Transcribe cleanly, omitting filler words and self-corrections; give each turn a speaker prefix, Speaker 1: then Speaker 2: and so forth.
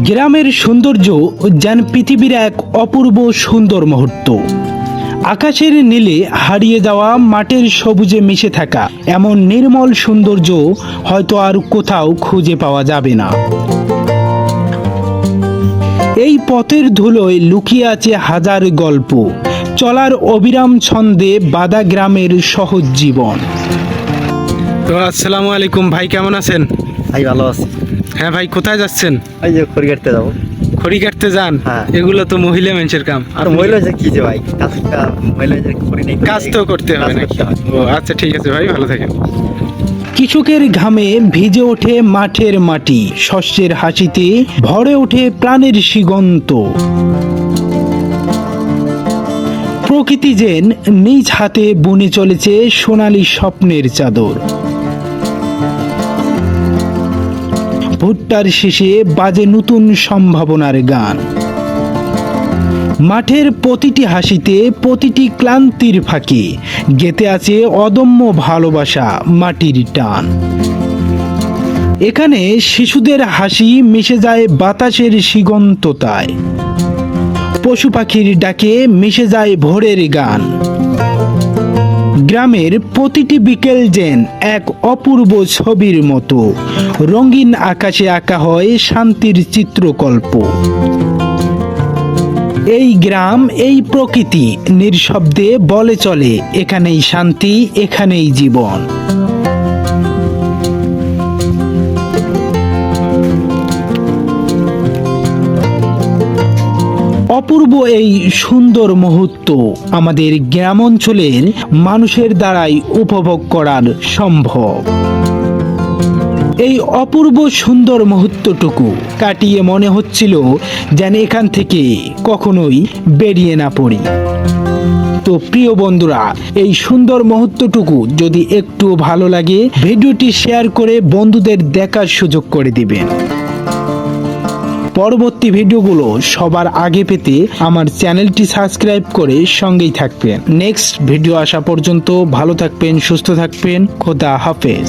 Speaker 1: গ্রামের সৌন্দর্য যেন পৃথিবীর এক অপূর্ব সুন্দর মুহূর্ত। আকাশের নীলে হারিয়ে যাওয়া মাঠের সবুজে মিশে থাকা এমন নির্মল সৌন্দর্য হয়তো আর কোথাও খুঁজে পাওয়া যাবে না। এই পথের ধুলোয় লুকিয়ে আছে হাজার গল্প, চলার অবিরাম ছন্দে বাঁধা গ্রামের সহজ জীবন। তো আসসালামু আলাইকুম ভাই, কেমন আছেন?
Speaker 2: ভাই ভালো আছি।
Speaker 1: হ্যাঁ ভাই, কোথায় যাচ্ছেন?
Speaker 2: এই যে খড়ি কাটতে যাবো।
Speaker 1: খড়ি কাটতে যান?
Speaker 2: হ্যাঁ।
Speaker 1: এগুলো তো মহিলা মানুষের কাম।
Speaker 2: আর মহিলা যে কি যে ভাই, কাজটা মহিলা যে খড়ি নেই,
Speaker 1: কাজ তো করতে হবে নাকি?
Speaker 2: কাজ করতে হয়।
Speaker 1: ও আচ্ছা, ঠিক আছে ভাই, ভালো থাকেন। কৃষকের ঘামে ভিজে ওঠে মাঠের মাটি, শস্যের হাসিতে ভরে ওঠে প্রাণের সিগন্ত। প্রকৃতি যেন নিজ হাতে বুনে চলেছে সোনালী স্বপ্নের চাদর। ভুট্টার শেষে বাজে নতুন সম্ভাবনার গান। মাঠের প্রতিটি হাসিতে, প্রতিটি ক্লান্তির ফাঁকে গেঁথে আছে অদম্য ভালোবাসা, মাটির টান। এখানে শিশুদের হাসি মিশে যায় বাতাসের সিগন্ততায়, পশু পাখির ডাকে মিশে যায় ভোরের গান। গ্রামের প্রতিটি বিকেল যেন এক অপূর্ব ছবির মতো, রঙিন আকাশে আঁকা হয় শান্তির চিত্রকল্প। এই গ্রাম, এই প্রকৃতি নিঃশব্দে বলে চলে, এখানেই শান্তি, এখানেই জীবন। অপূর্ব এই সুন্দর মুহূর্ত আমাদের গ্রাম অঞ্চলের মানুষের দ্বারাই উপভোগ করার সম্ভব। এই অপূর্ব সুন্দর মুহূর্তটুকু কাটিয়ে মনে হচ্ছিল যেন এখান থেকে কখনোই বেরিয়ে না পড়ি। তো প্রিয় বন্ধুরা, এই সুন্দর মুহূর্তটুকু যদি একটু ভালো লাগে, ভিডিওটি শেয়ার করে বন্ধুদের দেখার সুযোগ করে দিবেন। পরবর্তী ভিডিওগুলো সবার আগে পেতে আমার চ্যানেলটি সাবস্ক্রাইব করে সঙ্গেই থাকবেন। নেক্সট ভিডিও আসা পর্যন্ত ভালো থাকবেন, সুস্থ থাকবেন। খোদা হাফেজ।